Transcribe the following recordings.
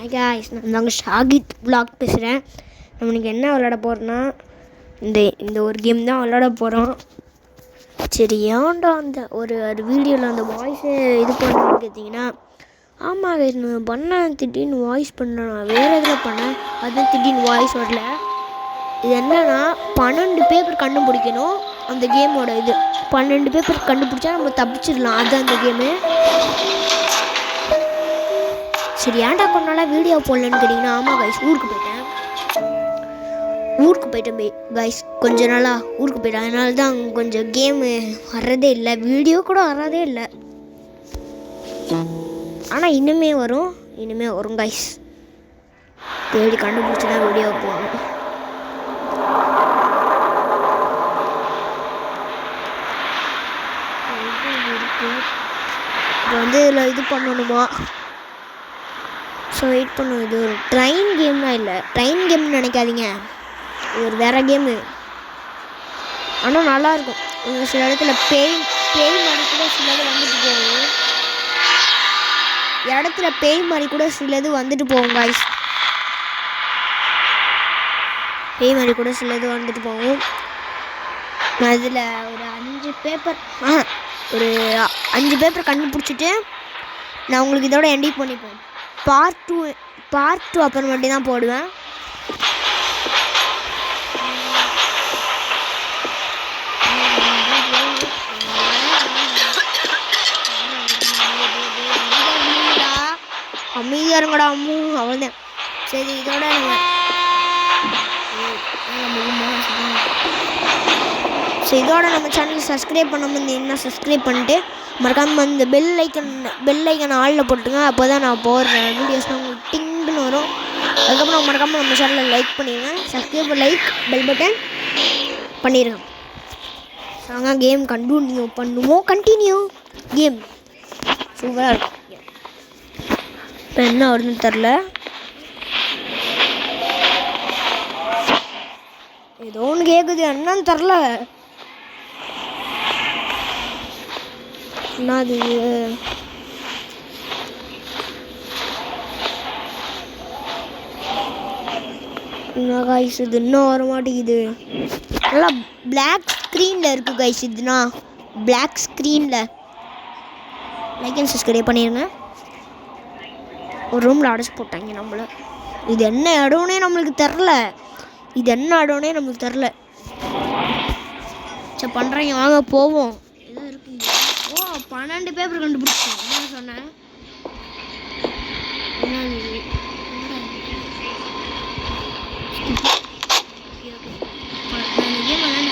Hi guys, நான் நாங்கள் Shahid vlog பேசுகிறேன். நம்மளுக்கு என்ன விளாட போகிறோன்னா இந்த ஒரு கேம் தான் விளாட போகிறோம். சரி, ஏன்டா அந்த ஒரு வீடியோவில் அந்த வாய்ஸை இது பண்ணணும்னு கேட்டிங்கன்னா, ஆமாம் கைஸ், நான் பண்ணேன் திடீர்னு வாய்ஸ் பண்ணேன். நான் வேறு எதில் பண்ணேன், அதுதான் திடீர்னு வாய்ஸ் வரல. இது என்னன்னா 12 பேப்பர் கண்டுபிடிக்கணும். அந்த கேமோட இது 12 பேப்பர் கண்டுபிடிச்சா நம்ம தப்பிச்சிடலாம். அதுதான் அந்த கேமு. சரி, ஏன்டா கொஞ்ச நாளாக வீடியோ போடலன்னு கேட்டிங்கன்னா, ஆமாம் கைஸ், ஊருக்கு போயிட்டேன் கைஸ். கொஞ்ச நாளாக ஊருக்கு போயிட்டேன். அதனால தான் கொஞ்சம் கேமு வர்றதே இல்லை, வீடியோ கூட வர்றதே இல்லை. ஆனால் இனிமே வரும் கைஸ். தேடி கண்டுபிடிச்சி தான் வீடியோ போடணும். இப்போ இதில் இது பண்ணணுமா? ஸோ வெயிட் பண்ணும். இது ஒரு ட்ரெயின் கேம்லாம் இல்லை, ட்ரெயின் கேம்னு நினைக்காதீங்க. இது ஒரு வேறு கேமு. ஆனால் நல்லாயிருக்கும். சில இடத்துல பேய் மாதிரி கூட சிலது வந்துட்டு போகும். இடத்துல பேய் மாதிரி கூட சிலது வந்துட்டு போகும் காய்ஸ். பேய் மாதிரி கூட சிலது வந்துட்டு போகும். நான் இதில் ஒரு 5 பேப்பர் கண்டுபிடிச்சிட்டு நான் உங்களுக்கு இதோட எண்டிட் பண்ணிப்பேன். பார்ட் 2 அப்புறம் மட்டும் தான் போடுவேன். அமைதியாக இருங்கடா அம்மு, அவ்வளோதான். சரி, இதோட நம்ம சேனல் சப்ஸ்கிரைப் பண்ணாமல் இருந்தீங்கன்னா சப்ஸ்கிரைப் பண்ணிட்டு மறக்காமல் அந்த பெல் ஐக்கன் ஆளில் போட்டுங்க. அப்போ தான் நான் போடுற வீடியோஸ்லாம் உங்களுக்கு டிங்குன்னு வரும். அதுக்கப்புறம் மறக்காமல் நம்ம சேனலில் லைக் பண்ணிடுங்க. சப்ஸ்கிரைப், லைக், பெல் பட்டன் பண்ணிடுங்க. நாங்கள் கேம் கண்டினியூ கேம் சூப்பராக இருக்கும். இப்போ என்ன வருதுன்னு தெரில, ஏதோ ஒன்று கேட்குது, என்னன்னு தெரில. என்னது என்ன கைஸ், இது இன்னும் வர மாட்டேங்குது. நல்லா பிளாக் ஸ்க்ரீனில் இருக்குது கைஸ். இதுனா பிளாக் ஸ்க்ரீனில் லைக் அண்ட் சப்ஸ்கிரைப் பண்ணிடுங்க. ஒரு ரூமில் அடைச்சி போட்டாங்க நம்மளை. இது என்ன இடம்னே நம்மளுக்கு தெரில. சரி, பண்ணுறீங்க, வாங்க போவோம். எதாவது இருக்குங்க. 12 பேப்பர் கண்டுபிடிச்சோம். என்ன சொன்னேன்?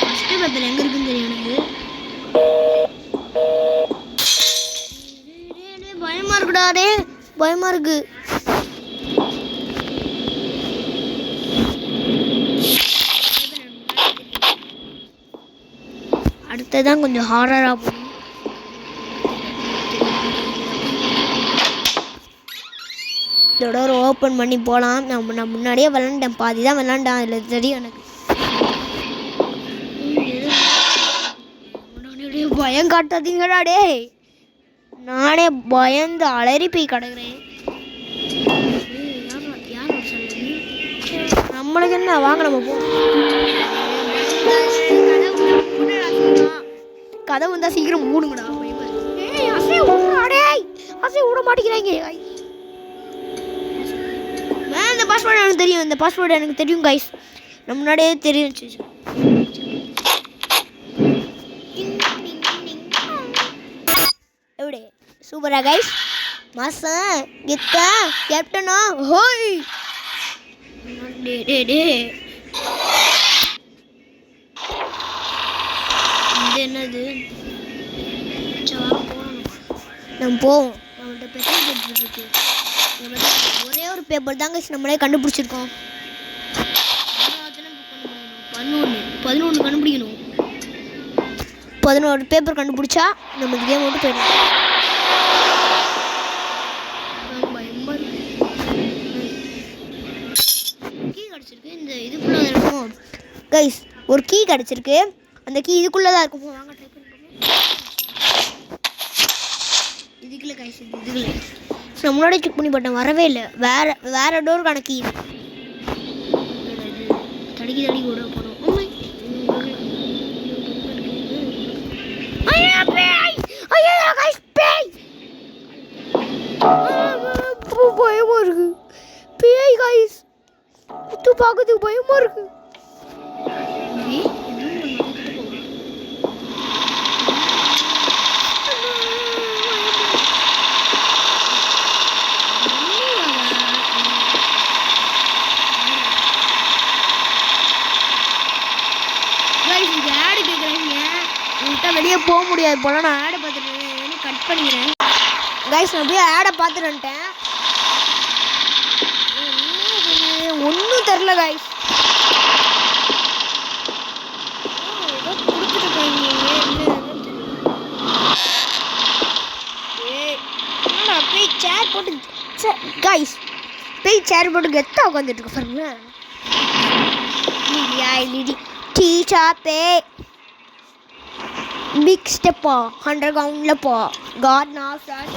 ஃபஸ்ட்டு பேப்பர் எங்கே இருக்குன்னு தெரியும் எனக்கு. பயமாக இருக்கு. அடுத்ததான் கொஞ்சம் ஹாரராக போகணும். இதோட ஒரு ஓப்பன் பண்ணி போகலாம். நான் முன்னாடியே விளாண்டேன், பாதி தான் விளாண்டேன். அதில் தெரியும் எனக்கு. பயம் காட்டாதீங்கடா டே. நானே பயந்து அலறி போய் கிடக்குறேன். நம்மளுக்கு என்ன, வாங்க நம்ம போ. கதவு வந்தால் சீக்கிரம் மூடுங்கடா. அசை விட மாட்டேங்கிறாங்க. இந்த பாஸ்வேர்டு எனக்கு தெரியும் கைஸ். நம்ம முன்னாடியே தெரியும். எப்படி சூப்பரா கைஸ், மாசம் கெத்தா கேப்டனா ஹோய். இது என்னது? நம்ம போவோம். நம்மள்கிட்ட பெட்ரோல் பேப்பர் இருக்கு. ஒரே ஒரு பேப்பர் தாங்க நம்மளே கண்டுபிடிச்சிருக்கோம். 11 கண்டுபிடிக்கணும். 11 பேப்பர் கண்டுபிடிச்சா நம்ம கேம் மட்டும் போயிடும். கீ கிடச்சிருக்கு. இந்த இதுக்குள்ளே தான் இருக்கும் கைஸ். ஒரு கீ கிடச்சிருக்கு. அந்த கீ இதுக்குள்ளே தான் இருக்கும். வாங்க ட்ரை பண்ணுவோம். இதுக்குள்ளே கைஸ், இதுக்குள்ளே நான் முன்னாடியே செக் பண்ணி பார்த்தேன், வரவே இல்லை. வேற டோர் கணக்கு தடிக்கி கூட போகிறோம். பயமா இருக்கு பேய் காய்ஸ், இது பார்க்கறதுக்கு பயமா இருக்கு. வெளியே போக முடியாது போல, நான் ஆடை பார்த்துட்டு கட் பண்ணிக்கிறேன் கைஸ். நான் போய் ஆடை பார்த்துட்டு வந்துட்டேன், ஒன்றும் தெரில கைஸ். போய் சேர் போட்டு கைஸ், போய் சேர் போட்டு கெத்தா உட்காந்துட்டு இருக்கு பாருங்க. டீச்சா பே பிக் ஸ்டெப்பா 100 கவுண்டில் போ காட் நான் சார்,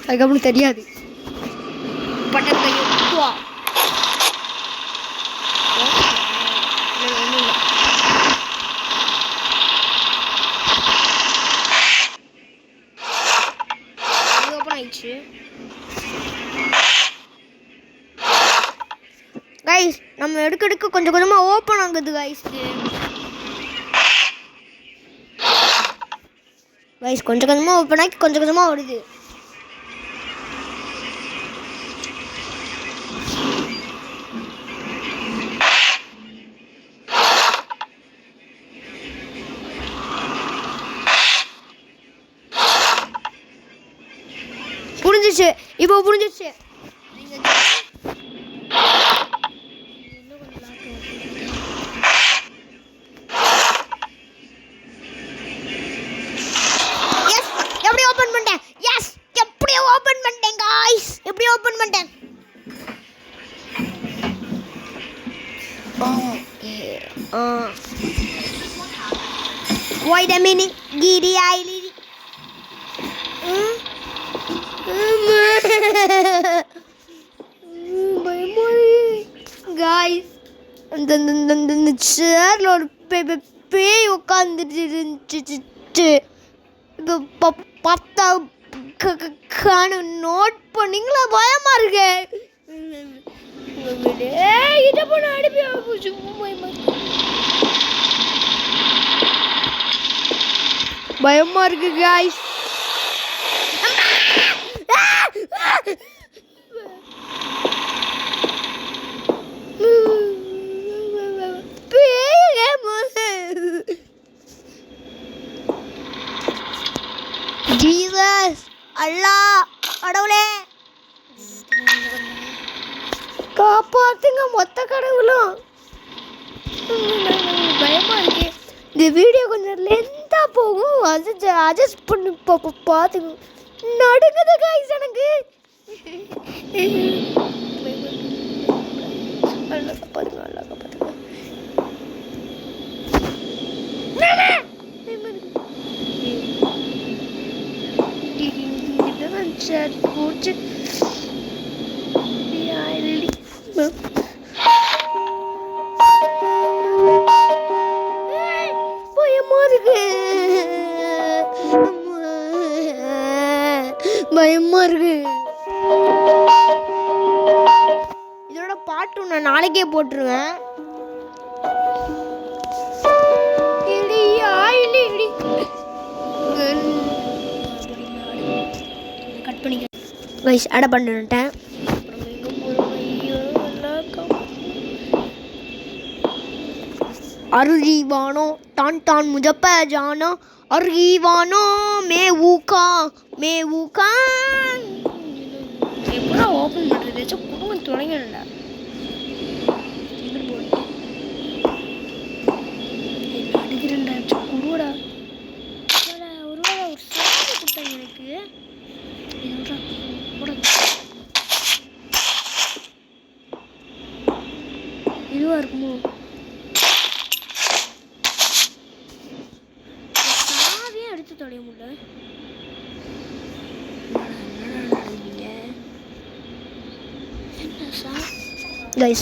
அதுக்கப்புறம் தெரியாது. பட்டன் கையை வா ஓப்பன் ஆயிடுச்சு கைஸ். நம்ம எடுக்க கொஞ்சம் கொஞ்சமாக ஓப்பன் ஆகுது கைஸ். கைஸ் கொஞ்சம் கொஞ்சமாக ஓப்பன் ஆகி கொஞ்சம் கொஞ்சமாக வருது. புரிஞ்சிச்சு, இப்போ புரிஞ்சிச்சு. எப்படி ஓபன் பண்ணிட்டேன்? எஸ், எப்படி ஓபன் பண்ணிட்டேன் गाइस, எப்படி ஓபன் பண்ணிட்டேன்? Wait a minute, giddy eyelid. Guys அந்த சேர்ல ஒரு பேய் உட்காந்துட்டு இருந்துச்சு. பார்த்தா நோட் பண்ணீங்களா? பயமா இருக்கு. பயமா இருக்கு गाइस. ஜீசஸ், அல்லாஹ், கடவுளே காப்பாத்துங்க, மொத்த கடவுளும். பயமா இருக்கு. இந்த வீடியோ கொஞ்சம் லென்த்தா போகும், அட்ஜஸ்ட் பண்ணி பார்த்துங்க. நடுங்குது गाइस எனக்கு. அல்லாஹ் பாருங்க, அல்லாஹ் பாருங்க. Chat coach பயமா இருக்கு. இதோட பாட்டு நான் நாளைக்கே போட்டுருவேன். गाइस அட பண்ணிட்டேன். अर्गीवानो तान तान मुझे पे जाना अर्गीवानो मैं वूका எப்படா ஓபன் பண்றது? குடும்பம் தொடங்கல. அடிக்கிறேன்டா குடுடா. ஒருவேளை ஒரு சாவி கொடுத்தாங்க எனக்கு. இதுவா இருக்குமோ? சாவியே எடுத்து தொலைய முடியல.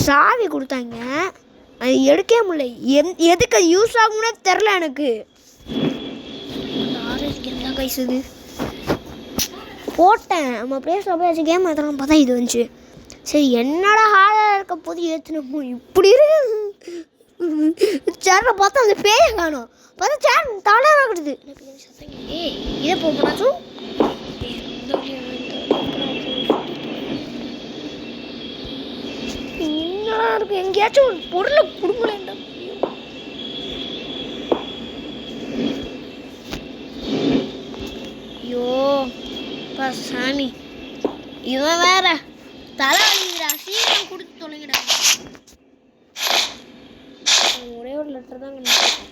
சாவி கொடுத்தாங்க, அது எடுக்கவே முடியல. எதுக்கு அது யூஸ் ஆகும்னே தெரில எனக்கு. ஆரஞ்சு கேம் தான் கைஸ் இது. போட்டேன் நம்ம பிளேஸ் போய் கேம் ஏற்றலாம் பார்த்தா இது வந்துச்சு. சரி என்னடா ஹார்டாக இருக்க போது ஏற்றுனமோ இப்படி இருக்கு. சேரில் பார்த்தா அந்த பேயை காணும். பார்த்தா சேர் தலை ஆகுது. ஏய் இதை போனாச்சும் என்னடா இருக்கு, எங்கேயாச்சும் ஒரு பொருளை கொடுங்களேன்டா. ஐயோ பா சாமி, இவன் வேற தலை வலிக்கிறா. சீக்கிரம் கொடுத்து தொலைங்கடா. ஒரே ஒரு லெட்டர் தான் கண்டுபிடிச்சேன்.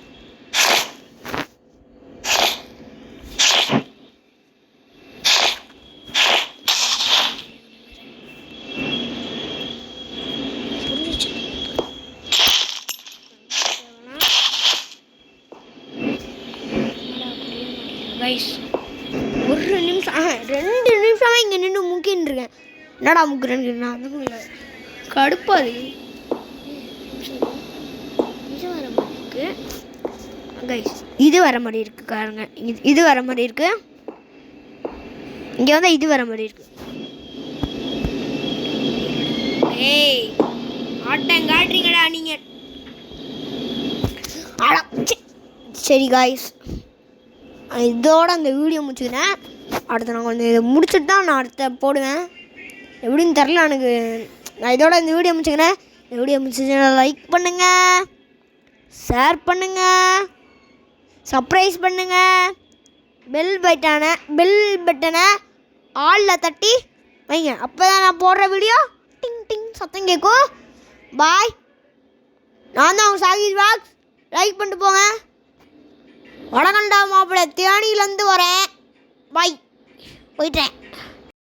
ஒரு நிமிஷம் 2 நிமிஷமா இங்கே நின்று முக்கின்னு இருக்கேன். என்னடா முக்குறேன்னு நான் அந்த கடுப்பாது. இது வர மாதிரி இருக்கு காருங்க. இது வர மாதிரி இருக்கு. இங்கே வந்தால் இது வர மாதிரி இருக்கு. ஏய் ஆட்டம் காட்டுறீங்கடா நீங்கள். சரி காய்ஸ், இதோட அந்த வீடியோ முடிச்சுக்கிறேன். அடுத்து நான் கொஞ்சம் இதை முடிச்சுட்டு தான் நான் அடுத்த போடுவேன். எப்படின்னு தெரில எனக்கு. நான் இதோட இந்த வீடியோ முடிச்சுக்கிறேன். இந்த வீடியோ முடிச்சுன்னா லைக் பண்ணுங்கள், ஷேர் பண்ணுங்கள், சப்ஸ்கிரைப் பண்ணுங்கள், பெல் பட்டனை ஆலில் தட்டி வைங்க. அப்போ தான் நான் போடுற வீடியோ டிங் டிங் சத்தம் கேட்கும். பாய். நான் தான் அவங்க சாகித் வாக்ஸ். லைக் பண்ணிட்டு போங்க. வடகண்டா மாப்பிள்ளை தேனியிலேருந்து வரேன். பாய், போயிட்டேன்.